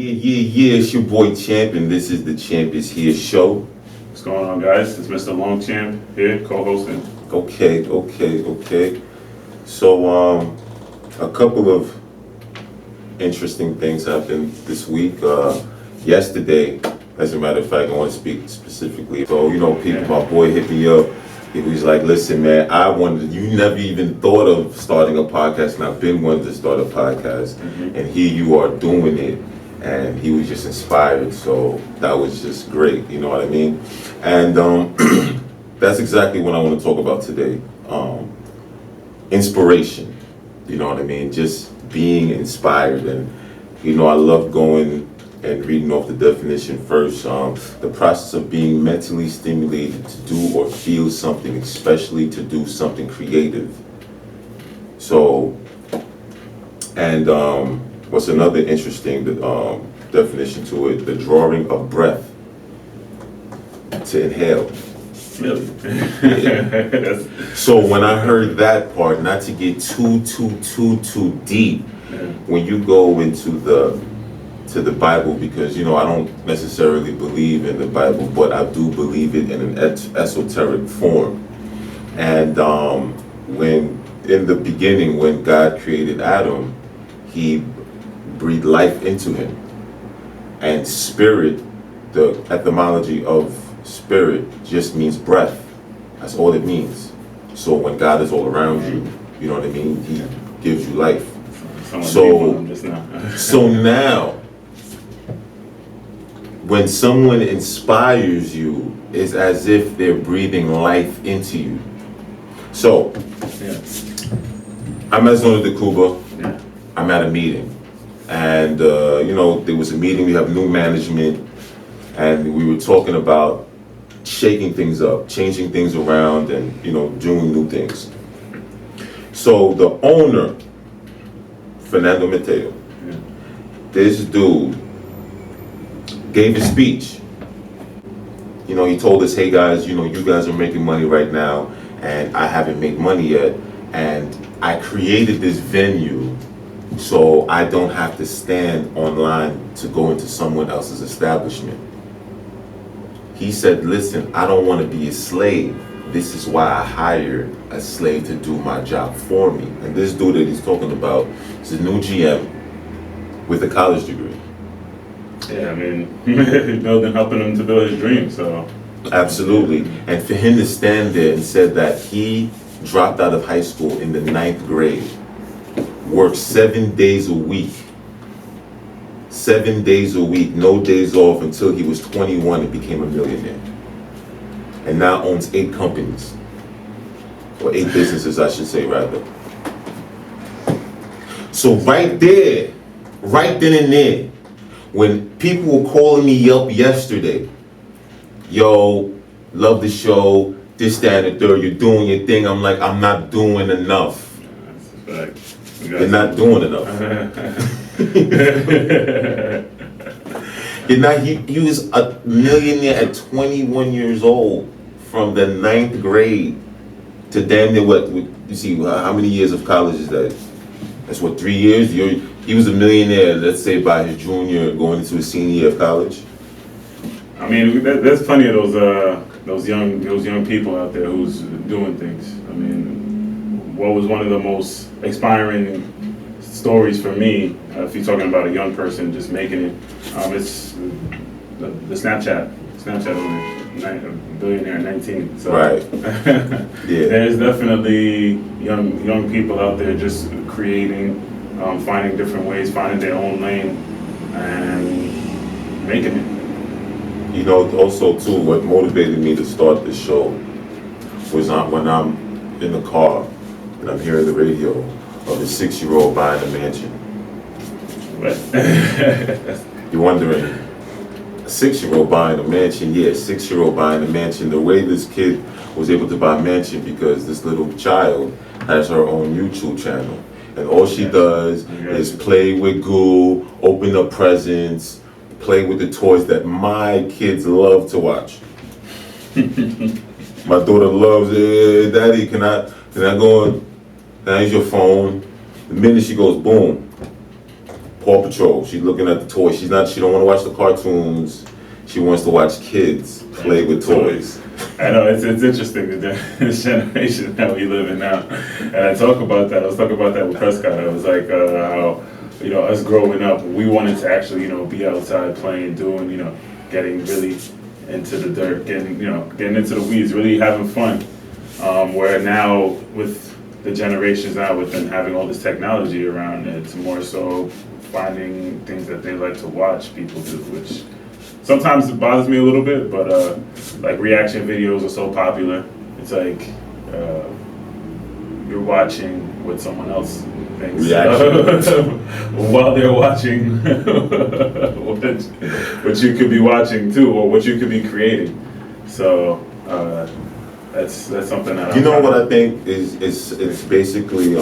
Yeah, it's your boy Champ, and this is the Champ is Here show. What's going on, guys? It's MrLongchamp here, co-hosting. Okay. So, a couple of interesting things happened this week. Yesterday, as a matter of fact, I want to speak specifically. So, my boy hit me up. He was like, listen, man, you never even thought of starting a podcast, and I've been wanting to start a podcast, and here you are doing it. And he was just inspired, so that was just great, you know what I mean? And that's exactly what I want to talk about today. Inspiration, you know what I mean? Just being inspired. And, I love going and reading off the definition first. The process of being mentally stimulated to do or feel something, especially to do something creative. So, and what's another interesting definition to it? The drawing of breath to inhale. Really? Yeah. So when I heard that part, not to get too deep, when you go into the Bible, because I don't necessarily believe in the Bible, but I do believe it in an esoteric form. And when in the beginning, when God created Adam, He breathed life into him. And spirit, the etymology of spirit just means breath. That's all it means. So when God is all around you, you know what I mean? He gives you life. So now, when someone inspires you, it's as if they're breathing life into you. So, I'm at Zona de Cuba. I'm at a meeting. And, there was a meeting, we have new management, and we were talking about shaking things up, changing things around, and, doing new things. So the owner, Fernando Mateo, this dude gave a speech. He told us, hey guys, you guys are making money right now, and I haven't made money yet, and I created this venue so I don't have to stand online to go into someone else's establishment. He said, listen, I don't want to be a slave. This is why I hired a slave to do my job for me. And this dude that he's talking about is a new GM with a college degree. Yeah, I mean, helping him to build his dream, so. Absolutely. And for him to stand there and said that he dropped out of high school in the 9th grade, worked 7 days a week, 7 days a week, no days off until he was 21 and became a millionaire. And now owns 8 companies, or 8 businesses, I should say, rather. So right there, right then and there, when people were calling me up yesterday, yo, love the show, this, that, and the third, you're doing your thing, I'm like, I'm not doing enough. That's a fact. You're not doing enough. He was a millionaire at 21 years old, from the 9th grade to damn near what, you see, how many years of college is that? That's what, 3 years? He was a millionaire, let's say, by his junior, going into his senior year of college. I mean, there's plenty of those young people out there who's doing things. I mean, what was one of the most inspiring stories for me, if you're talking about a young person just making it, it's the Snapchat owner, billionaire at 19. So, right. Yeah. There's definitely young people out there just creating, finding different ways, finding their own lane, and making it. Also too, what motivated me to start this show was when I'm in the car and I'm hearing the radio of a 6-year-old buying a mansion. You're wondering, a 6-year-old buying a mansion? Yeah, 6-year-old buying a mansion. The way this kid was able to buy a mansion, because this little child has her own YouTube channel. And all she does is play with goo, open up presents, play with the toys that my kids love to watch. My daughter loves it. Daddy, can I go on? Can I use your phone? The minute she goes, boom, Paw Patrol. She's looking at the toys. She don't want to watch the cartoons. She wants to watch kids play with toys. I know it's interesting this generation that we live in now, and I talk about that. I was talking about that with Prescott. I was like, how us growing up, we wanted to actually be outside playing, doing getting really into the dirt, getting into the weeds, really having fun. Where now with the generations now, with them having all this technology around, it's more so finding things that they like to watch people do, which sometimes it bothers me a little bit, but like reaction videos are so popular. It's like you're watching what someone else thinks while they're watching what you could be watching too, or what you could be creating. So that's something that what I think is it's basically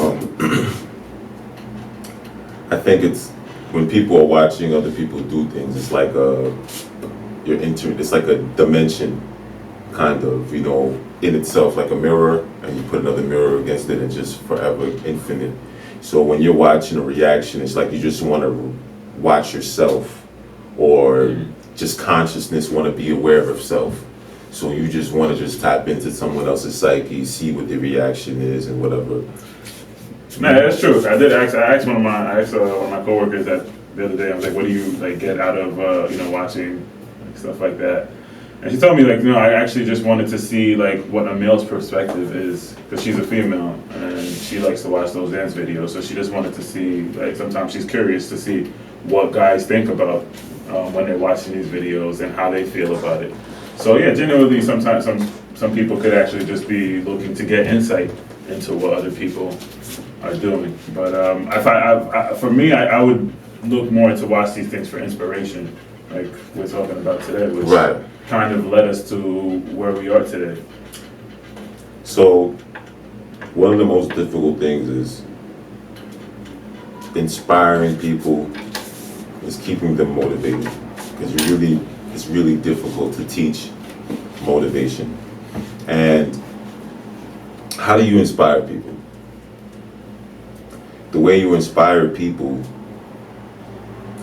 I think it's when people are watching other people do things, it's like it's like a dimension, kind of, in itself, like a mirror, and you put another mirror against it, and just forever infinite. So when you're watching a reaction, it's like you just want to watch yourself, or just consciousness want to be aware of self. So you just want to just tap into someone else's psyche, see what the reaction is, and whatever. No, that's true. I asked one of my coworkers that the other day. I was like, "What do you like get out of watching stuff like that?" And she told me I actually just wanted to see like what a male's perspective is, because she's a female and she likes to watch those dance videos. So she just wanted to see, like, sometimes she's curious to see what guys think about when they're watching these videos and how they feel about it. So yeah, genuinely, sometimes some people could actually just be looking to get insight into what other people are doing. But for me, I would look more to watch these things for inspiration, like we're talking about today, which kind of led us to where we are today. So one of the most difficult things is inspiring people, is keeping them motivated, because it's really difficult to teach motivation. And how do you inspire people? The way you inspire people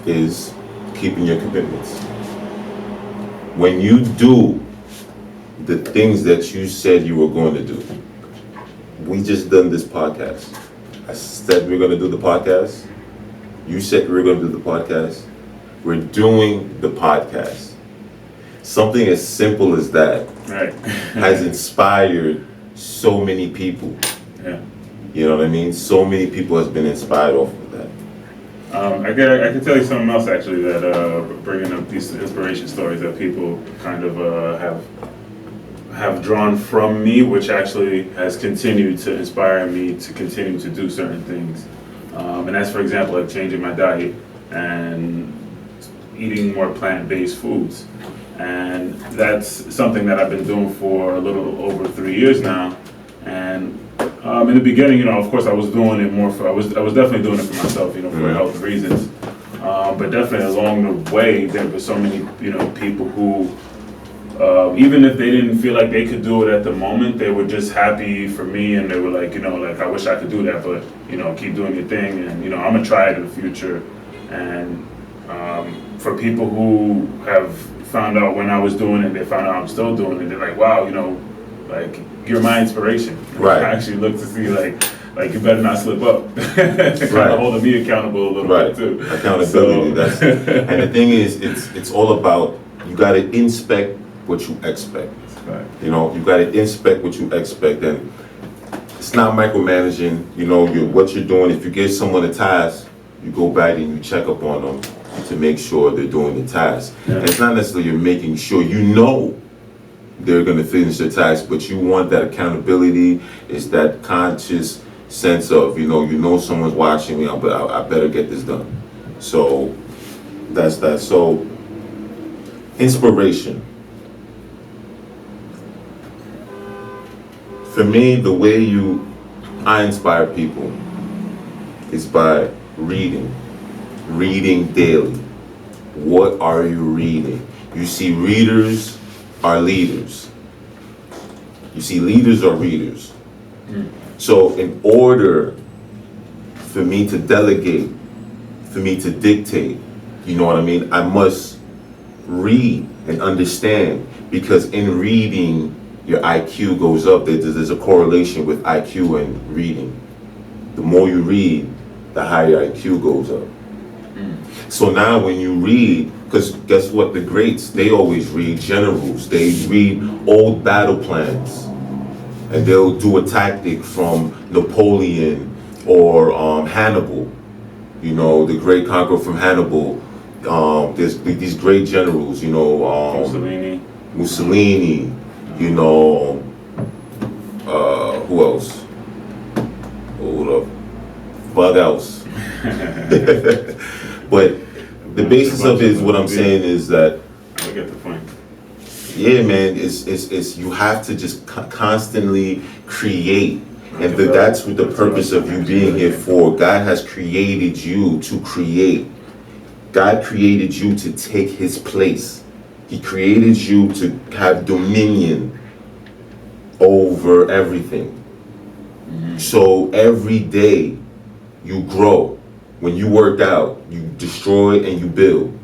is keeping your commitments. When you do the things that you said you were going to do, we just done this podcast. I said we we're going to do the podcast. You said we were going to do the podcast. We're doing the podcast. Something as simple as that has inspired so many people. Yeah. You know what I mean? So many people has been inspired off of that. I can tell you something else actually, that bringing up these inspiration stories that people kind of have drawn from me, which actually has continued to inspire me to continue to do certain things. And that's, for example, like changing my diet and eating more plant-based foods. And that's something that I've been doing for a little over 3 years now. And in the beginning, of course, I was doing it more I was definitely doing it for myself, for health reasons. But definitely along the way, there were so many, people who, even if they didn't feel like they could do it at the moment, they were just happy for me, and they were like, I wish I could do that, but keep doing your thing, and I'm gonna try it in the future. And for people who have found out when I was doing it, they found out I'm still doing it, they're like, wow, like, you're my inspiration. Right. I actually look to see like you better not slip up. Kind of holding me accountable a little bit too. Accountability. And the thing is, it's all about, you got to inspect what you expect. Right. You got to inspect what you expect, and it's not micromanaging. What you're doing. If you give someone a task, you go back and you check up on them to make sure they're doing the task. Yeah. And it's not necessarily you're making sure they're going to finish the task, but you want that accountability. It's that conscious sense of someone's watching me, but I better get this done. So that's that. So inspiration. For me, the way I inspire people is by reading daily. What are you reading? You see, readers are leaders. You see, leaders are readers. So in order for me to delegate for me to dictate. You know what I mean? I must read and understand, because in reading, your IQ goes up. There's a correlation with IQ and reading. The more you read, the higher IQ goes up. So now when you read, because guess what, the greats, they always read generals, they read old battle plans, and they'll do a tactic from Napoleon or Hannibal, you know, the great conqueror from Hannibal. There's these great generals, you know, Mussolini, you know, who else? Hold up, what else? But the basis of it is what I'm saying is that, I get the point. yeah, man, it's you have to just constantly create, and that's what the purpose of you being here for. God has created you to create. God created you to take His place. He created you to have dominion over everything. So every day you grow. When you work out, you destroy and you build.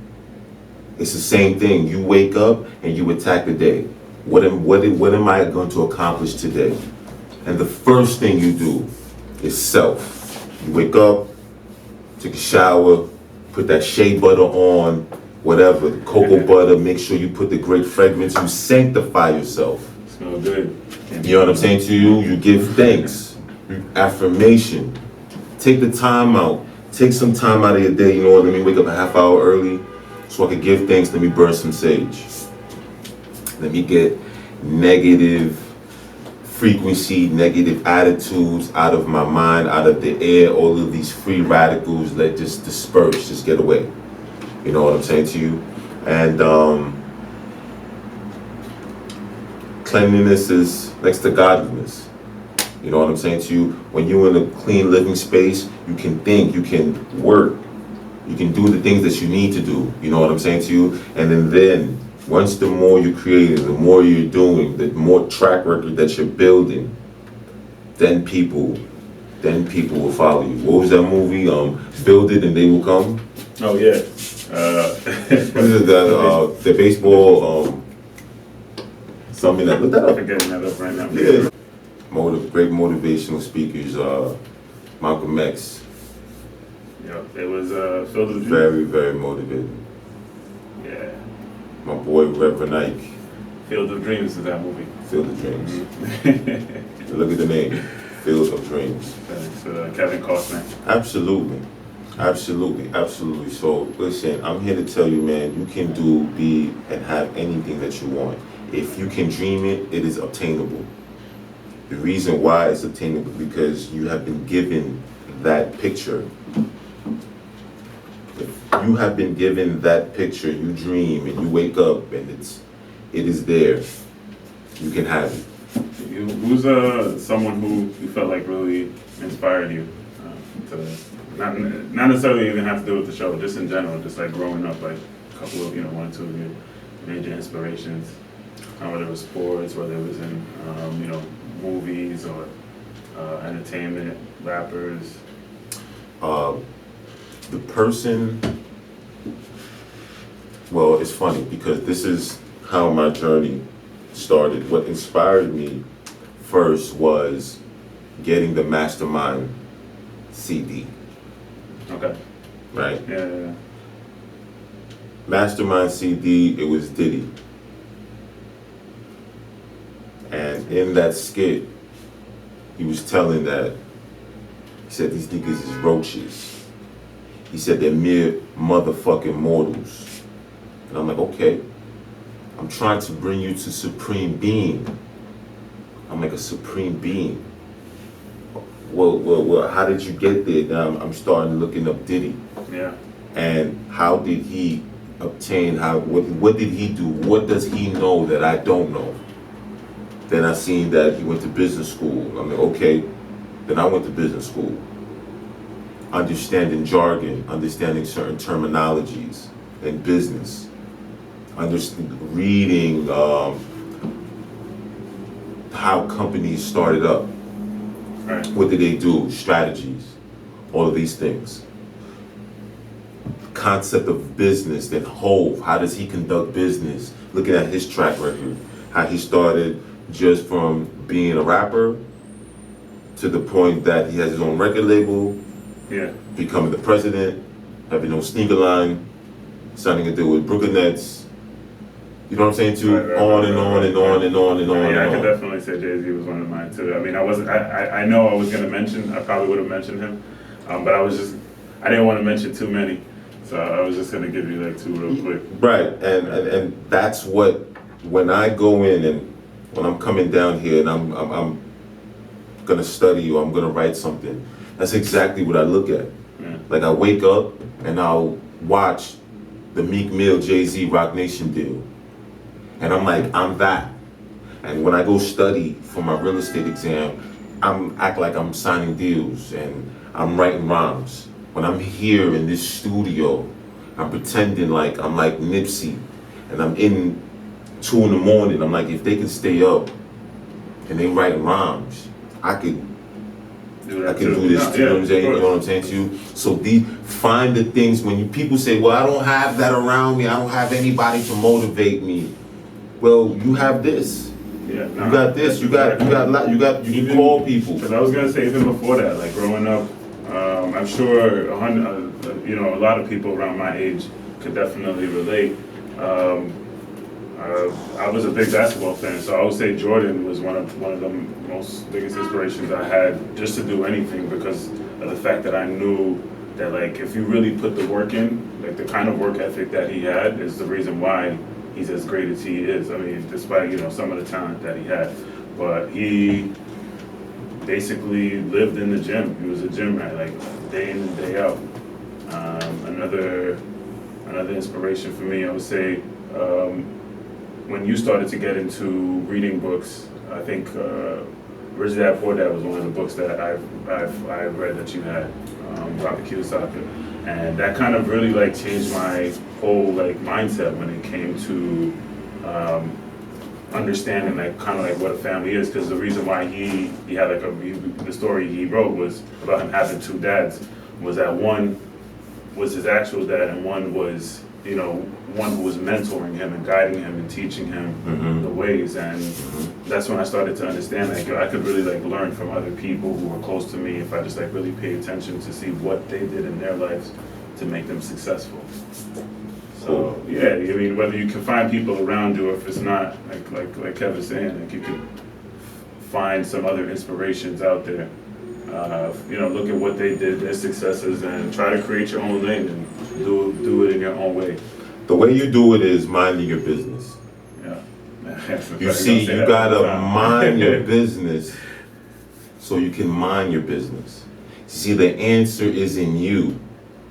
It's the same thing. You wake up and you attack the day. What am I going to accomplish today? And the first thing you do is self. You wake up, take a shower, put that shea butter on, whatever, cocoa butter, make sure you put the great fragrance, you sanctify yourself. Smell good. You know what I'm saying to you? You give thanks, affirmation. Take the time out. Take some time out of your day, you know what I mean? Wake up a half hour early so I could give thanks. Let me burn some sage. Let me get negative frequency, negative attitudes out of my mind, out of the air. All of these free radicals, let just disperse, just get away. You know what I'm saying to you? And cleanliness is next to godliness. You know what I'm saying to you? When you're in a clean living space, you can think, you can work, you can do the things that you need to do. You know what I'm saying to you? And then once the more you're creating, the more you're doing, the more track record that you're building, then people will follow you. What was that movie? Build It and They Will Come? Oh, yeah. What is it that, the baseball, something that, look that I'm up. forgetting that up right now. Yeah. Great motivational speakers, Malcolm X. Yeah, it was Field of Dreams. Very, very motivating. Yeah. My boy Reverend Ike. Field of Dreams is that movie. Field of Dreams. Look at the name, Field of Dreams. It's Kevin Costner. Absolutely. So listen, I'm here to tell you, man, you can do, be, and have anything that you want. If you can dream it, it is obtainable. The reason why it's obtainable because you have been given that picture. If you have been given that picture, you dream and you wake up and it is there. You can have it. Who's someone who you felt like really inspired you to not necessarily even have to do with the show, just in general, just like growing up, like a couple of, one or two of your major inspirations, whether it was sports, whether it was in, movies or entertainment, rappers? The person, well, it's funny because this is how my journey started. What inspired me first was getting the Mastermind CD. Okay. Right? Yeah. Mastermind CD, it was Diddy. And in that skit, he was telling that, he said, these niggas is roaches. He said they're mere motherfucking mortals. And I'm like, okay, I'm trying to bring you to supreme being. I'm like, a supreme being. Well, how did you get there? Now I'm starting looking up Diddy. Yeah. And how did he obtain, what did he do? What does he know that I don't know? Then I seen that he went to business school. I'm like, okay, then I went to business school. Understanding jargon, understanding certain terminologies in business, reading how companies started up. Right. What did they do? Strategies, all of these things. concept of business, then Hove, how does he conduct business? Looking at his track record, how he started just from being a rapper to the point that he has his own record label, Yeah. becoming the president, having no sneaker line, signing a deal with Brooklyn Nets. You know what I'm saying? Too on and on and on and on and on. Yeah, I could definitely say Jay-Z was one of mine too. I mean, I know I was gonna mention, I probably would have mentioned him, but I didn't want to mention too many, so I was just gonna give you like two real quick. Right, and that's what, when I go in and when I'm coming down here and I'm gonna study or I'm gonna write something, that's exactly what I look at. Yeah. Like I wake up and I'll watch the Meek Mill Jay-Z Rock Nation deal. And I'm like, I'm that. And when I go study for my real estate exam, act like I'm signing deals and I'm writing rhymes. When I'm here in this studio, I'm pretending like I'm like Nipsey and I'm in 2 in the morning. I'm like, if they can stay up and they write rhymes, I could do this too. You know what I'm saying? You know what I'm saying to you? So find the things when people say, well, I don't have that around me. I don't have anybody to motivate me. Well, you have this. Yeah, you got this. You can call people. Because I was gonna say even before that, like growing up, I'm sure a lot of people around my age could definitely relate. I was a big basketball fan, so I would say Jordan was one of the most biggest inspirations I had just to do anything because of the fact that I knew that like if you really put the work in, like the kind of work ethic that he had is the reason why he's as great as he is. I mean, despite some of the talent that he had, but he basically lived in the gym. He was a gym rat, like day in and day out. Another inspiration for me, I would say, when you started to get into reading books, I think Rich Dad Poor Dad was one of the books that I've read that you had, Dr. Kiyosaki, and that kind of really like changed my whole like mindset when it came to understanding like kind of like what a family is, because the reason why he had like the story he wrote was about him having 2 dads, was that one was his actual dad and one was one who was mentoring him and guiding him and teaching him the ways, and that's when I started to understand like I could really like learn from other people who were close to me if I just like really pay attention to see what they did in their lives to make them successful. So yeah, I mean whether you can find people around you or if it's not, like Kevin's saying, like you can find some other inspirations out there. Look at what they did, their successes, and try to create your own lane and do it in your own way. The way you do it is minding your business. Yeah. You see, you gotta mind your business so you can mind your business. See, the answer is in you.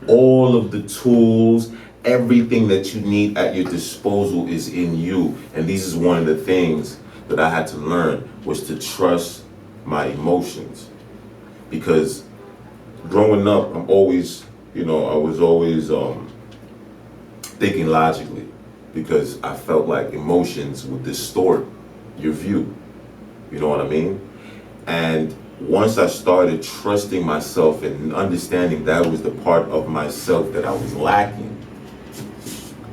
All of the tools, everything that you need at your disposal is in you. And this is one of the things that I had to learn, was to trust my emotions. Because growing up, I was always thinking logically, because I felt like emotions would distort your view. You know what I mean? And once I started trusting myself and understanding that was the part of myself that I was lacking,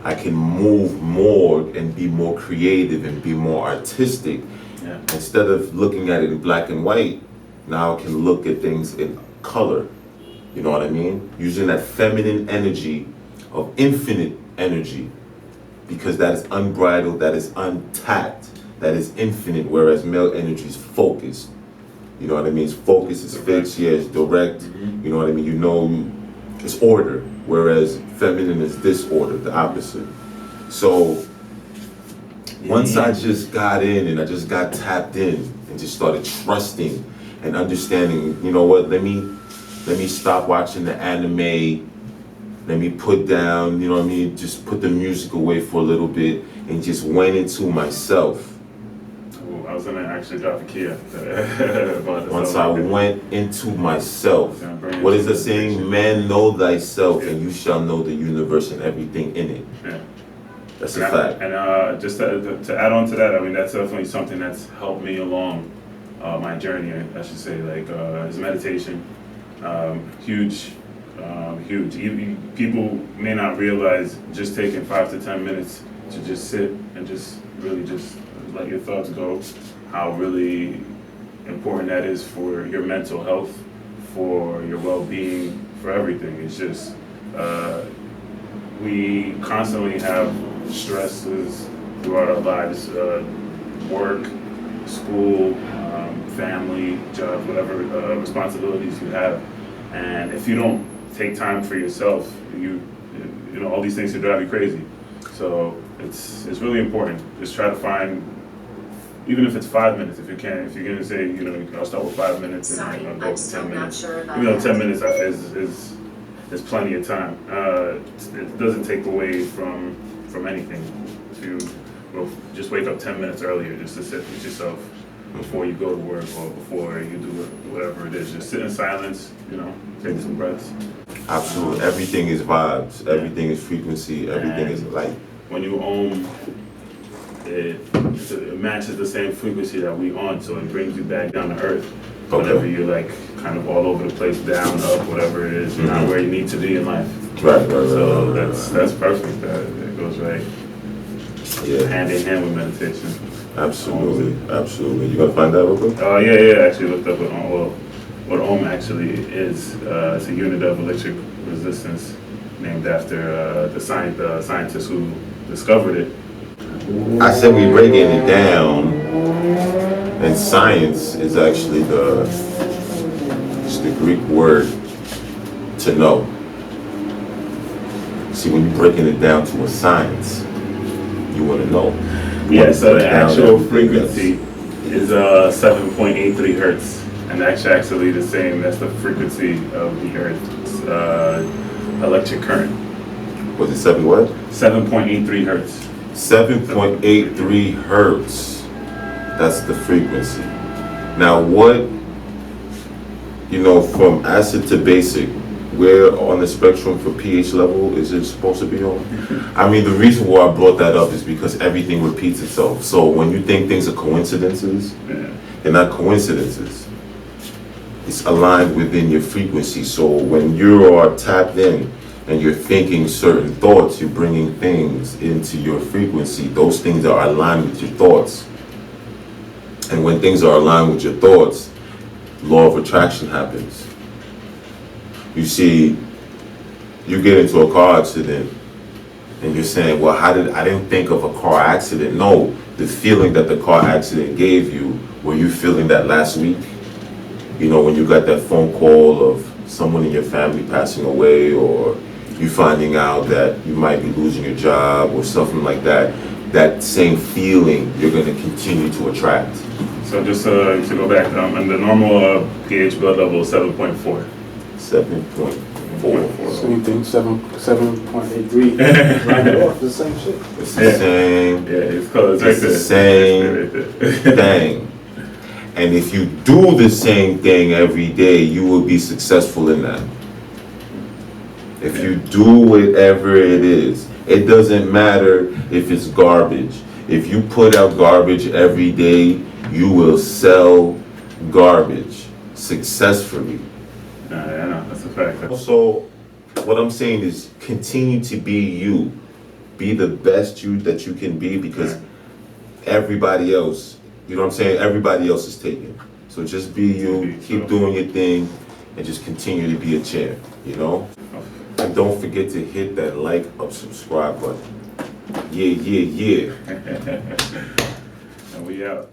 I can move more and be more creative and be more artistic. Yeah. Instead of looking at it in black and white, now I can look at things in color. You know what I mean? Using that feminine energy of infinite energy, because that is unbridled, that is untapped, that is infinite, whereas male energy is focused. You know what I mean? It's focused, it's fixed, yeah, it's direct. You know what I mean? It's order, whereas feminine is disorder, the opposite. So once I just got in and I just got tapped in and just started trusting and understanding, you know what, let me stop watching the anime, let me put down, you know what I mean, just put the music away for a little bit and just went into myself. Ooh, I was gonna actually drop a key about this. Once I went into myself, what is the saying? Man, know thyself, and you shall know the universe and everything in it. Yeah. That's a fact. And just to add on to that, I mean, that's definitely something that's helped me along my journey, I should say, like is meditation. Huge huge. People may not realize just taking 5 to 10 minutes to just sit and just really just let your thoughts go, how really important that is for your mental health, for your well-being, for everything. It's just, we constantly have stresses throughout our lives, work, school, family, job, whatever responsibilities you have. And if you don't take time for yourself, you know, all these things can drive you crazy. So it's really important. Just try to find, even if it's 5 minutes, if you can. If you're gonna say, you know, I'll start with 5 minutes and Sorry, I'll go I'm to still 10 not minutes. sure about Even though that. 10 minutes is plenty of time. It doesn't take away from anything. If you just wake up 10 minutes earlier just to sit with yourself before you go to work or before you do whatever it is. Just sit in silence, you know, take some breaths. Absolutely. Everything is vibes. Everything is frequency. Everything is light. When you own, it matches the same frequency that we on, so it brings you back down to earth. Okay. Whenever you're like kind of all over the place, down, up, whatever it is, not where you need to be in life. Right. So that's perfect. That goes right Yeah. hand in hand with meditation. Absolutely. You gonna find that real quick? Yeah. I actually looked up what Ohm actually is. It's a unit of electric resistance named after the scientist who discovered it. I said we breaking it down, and science is actually it's the Greek word to know. See, when you're breaking it down to a science, you want to know. Yeah, so the actual frequency is 7.83 hertz, and that's actually the same. That's the frequency of the Earth's electric current. Was it 7 what? 7.83 hertz. 7.83 hertz. That's the frequency. Now, what, from acid to basic, where on the spectrum for pH level is it supposed to be on? I mean, the reason why I brought that up is because everything repeats itself. So when you think things are coincidences, they're not coincidences. It's aligned within your frequency. So when you are tapped in and you're thinking certain thoughts, you're bringing things into your frequency. Those things are aligned with your thoughts. And when things are aligned with your thoughts, law of attraction happens. You see, you get into a car accident and you're saying, well, I didn't think of a car accident. No, the feeling that the car accident gave you, were you feeling that last week? When you got that phone call of someone in your family passing away, or you finding out that you might be losing your job or something like that, that same feeling you're going to continue to attract. So just to go back, and the normal pH blood level is 7.4. 7.4. Same thing, 7.83. Right off, the same shit. It's the same. Yeah, it's close. It's the same thing. And if you do the same thing every day, you will be successful in that. If you do whatever it is, it doesn't matter if it's garbage. If you put out garbage every day, you will sell garbage successfully. Yeah, that's a fact. So, what I'm saying is continue to be you. Be the best you that you can be, because everybody else, everybody else is taken. So just be you, keep doing your thing, and just continue to be a champ, And don't forget to hit that like or subscribe button. Yeah. And we out.